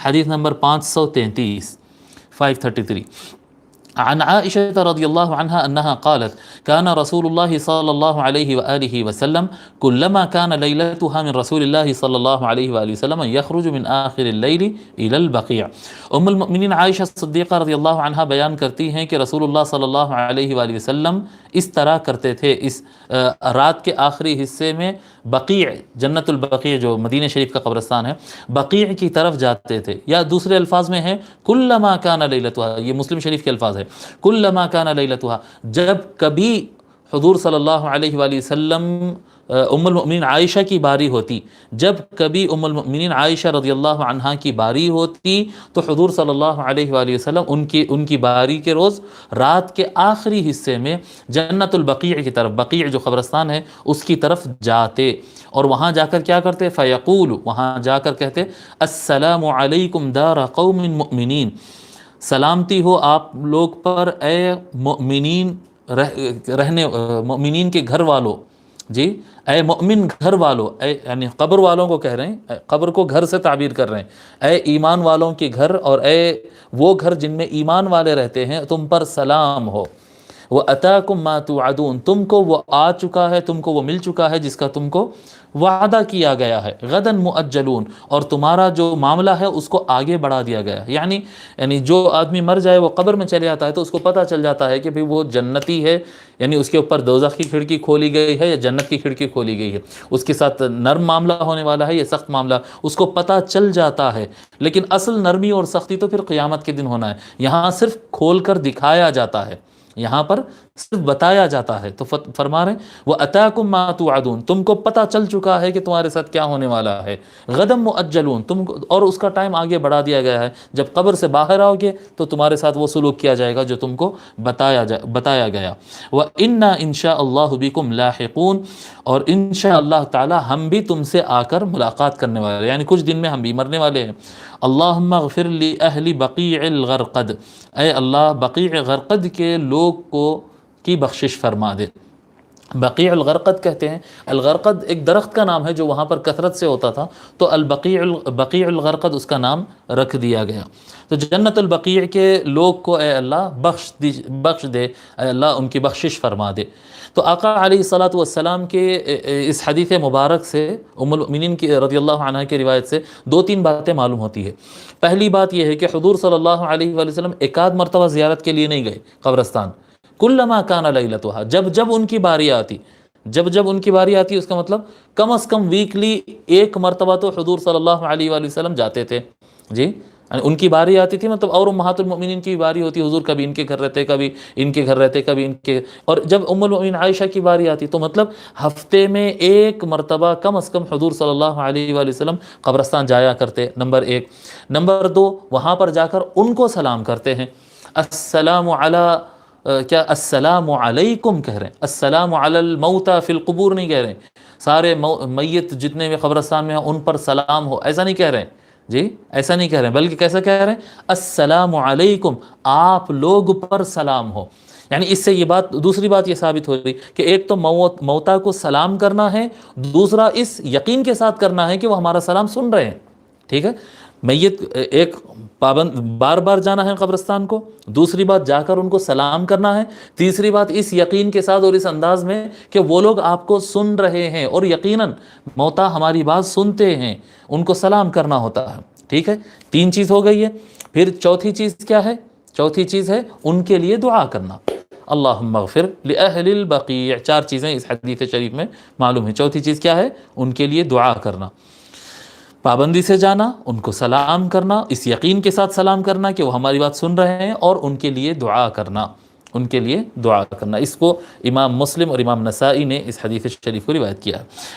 حدیث نمبر 533 533 عن عائشة رضي الله عنها أنها قالت كان رسول الله صلى الله عليه وآله وسلم كلما كان ليلتها من رسول الله صلى الله عليه وآله وسلم يخرج من آخر الليل إلى البقيع۔ ام المؤمنین عائشہ صدیقہ رضی اللہ عنہا بیان کرتی ہیں کہ رسول اللہ صلی اللہ علیہ وآلہ وسلم اس طرح کرتے تھے، اس رات کے آخری حصے میں بقیع، جنت البقیع جو مدینہ شریف کا قبرستان ہے، بقیع کی طرف جاتے تھے، یا دوسرے الفاظ میں ہے کلما کان لیلتها، یہ مسلم شریف کے الفاظ ہے، کلما کان لیلتها، جب کبھی حضور صلی اللہ علیہ وآلہ وسلم ام المؤمنین عائشہ کی باری ہوتی، جب کبھی ام المؤمنین عائشہ رضی اللہ عنہا کی باری ہوتی تو حضور صلی اللہ علیہ وآلہ وسلم ان کی باری کے روز رات کے آخری حصے میں جنت البقیع کی طرف، بقیع جو قبرستان ہے اس کی طرف جاتے، اور وہاں جا کر کیا کرتے؟ فیقول، وہاں جا کر کہتے السلام علیکم دار قوم مؤمنین، سلامتی ہو آپ لوگ پر اے مؤمنین مؤمنین کے گھر والوں، جی اے مؤمن گھر والوں، اے یعنی قبر والوں کو کہہ رہے ہیں، قبر کو گھر سے تعبیر کر رہے ہیں، اے ایمان والوں کے گھر، اور اے وہ گھر جن میں ایمان والے رہتے ہیں، تم پر سلام ہو۔ وَأَتَاكُمْ مَا تُوعَدُونَ، تم کو وہ آ چکا ہے، تم کو وہ مل چکا ہے جس کا تم کو وعدہ کیا گیا ہے، غدن مؤجلون، اور تمہارا جو معاملہ ہے اس کو آگے بڑھا دیا گیا ہے۔ یعنی جو آدمی مر جائے وہ قبر میں چلے جاتا ہے تو اس کو پتہ چل جاتا ہے کہ بھئی وہ جنتی ہے، یعنی اس کے اوپر دوزخ کی کھڑکی کھولی گئی ہے یا جنت کی کھڑکی کھولی گئی ہے، اس کے ساتھ نرم معاملہ ہونے والا ہے یا سخت معاملہ، اس کو پتہ چل جاتا ہے۔ لیکن اصل نرمی اور سختی تو پھر قیامت کے دن ہونا ہے، یہاں صرف کھول کر دکھایا جاتا ہے، یہاں پر صرف بتایا جاتا ہے۔ تو فرما رہے ہیں وَأَتَاكُمْ مَا تُوعَدُونَ، تم کو پتہ چل چکا ہے کہ تمہارے ساتھ کیا ہونے والا ہے، غدم مؤجلون، اور اس کا ٹائم آگے بڑھا دیا گیا ہے، جب قبر سے باہر آؤ گے تو تمہارے ساتھ وہ سلوک کیا جائے گا جو تم کو بتایا گیا۔ وَإِنَّا إِن شَاءَ اللَّهُ بِكُمْ لَاحِقُونَ، اور انشاءاللہ تعالی ہم بھی تم سے آ کر ملاقات کرنے والے ہیں، یعنی کچھ دن میں ہم بھی مرنے والے ہیں۔ اللہم اغفر لأہل بقیع الغرقد، اے اللہ بقیع غرقد کے لوگ کی بخشش فرما دے۔ بقیع الغرقد کہتے ہیں، الغرقد ایک درخت کا نام ہے جو وہاں پر کثرت سے ہوتا تھا، تو بقیع الغرقد اس کا نام رکھ دیا گیا۔ تو جنت البقیع کے لوگ کو اے اللہ بخش دے، اے اللہ ان کی بخشش فرما دے۔ تو آقا علیہ الصلاۃ والسلام کے اس حدیث مبارک سے ام المؤمنین کی رضی اللہ عنہ کی روایت سے دو تین باتیں معلوم ہوتی ہے۔ پہلی بات یہ ہے کہ حضور صلی اللہ علیہ وآلہ وسلم ایک آدھ مرتبہ زیارت کے لیے نہیں گئے قبرستان، کلما کان لیلتها، جب ان کی باری آتی، جب ان کی باری آتی، اس کا مطلب کم از کم ویکلی ایک مرتبہ تو حضور صلی اللہ علیہ وآلہ وسلم جاتے تھے، جی ان کی باری آتی تھی، مطلب اور امہات المؤمنین کی باری ہوتی، حضور کبھی ان کے گھر رہتے، کبھی ان کے گھر رہتے، کبھی ان کے، اور جب ام المؤمنین عائشہ کی باری آتی تو مطلب ہفتے میں ایک مرتبہ کم از کم حضور صلی اللہ علیہ وآلہ وسلم قبرستان جایا کرتے، نمبر ایک۔ نمبر دو، وہاں پر جا کر ان کو سلام کرتے ہیں، السلام علی کیا السلام علیکم کہہ رہے ہیں، السلام علی الموتى فی القبور نہیں کہہ رہے ہیں، سارے میت جتنے بھی قبرستان میں ہیں ان پر سلام ہو، ایسا نہیں کہہ رہے ہیں، جی ایسا نہیں کہہ رہے ہیں، بلکہ کیسا کہہ رہے ہیں، السلام علیکم، آپ لوگ پر سلام ہو۔ یعنی اس سے یہ بات، دوسری بات یہ ثابت ہو رہی کہ ایک تو موتا کو سلام کرنا ہے، دوسرا اس یقین کے ساتھ کرنا ہے کہ وہ ہمارا سلام سن رہے ہیں، ٹھیک ہے۔ میت ایک پابند بار بار جانا ہے قبرستان کو، دوسری بات جا کر ان کو سلام کرنا ہے، تیسری بات اس یقین کے ساتھ اور اس انداز میں کہ وہ لوگ آپ کو سن رہے ہیں، اور یقیناً موتا ہماری بات سنتے ہیں، ان کو سلام کرنا ہوتا ہے، ٹھیک ہے۔ تین چیز ہو گئی ہے، پھر چوتھی چیز کیا ہے؟ چوتھی چیز ہے ان کے لیے دعا کرنا، اللہم اغفر لأہل البقیع، چار چیزیں اس حدیث شریف میں معلوم ہیں۔ چوتھی چیز کیا ہے؟ ان کے لیے دعا کرنا، پابندی سے جانا، ان کو سلام کرنا، اس یقین کے ساتھ سلام کرنا کہ وہ ہماری بات سن رہے ہیں، اور ان کے لیے دعا کرنا، ان کے لیے دعا کرنا۔ اس کو امام مسلم اور امام نسائی نے اس حدیث شریف کو روایت کیا ہے۔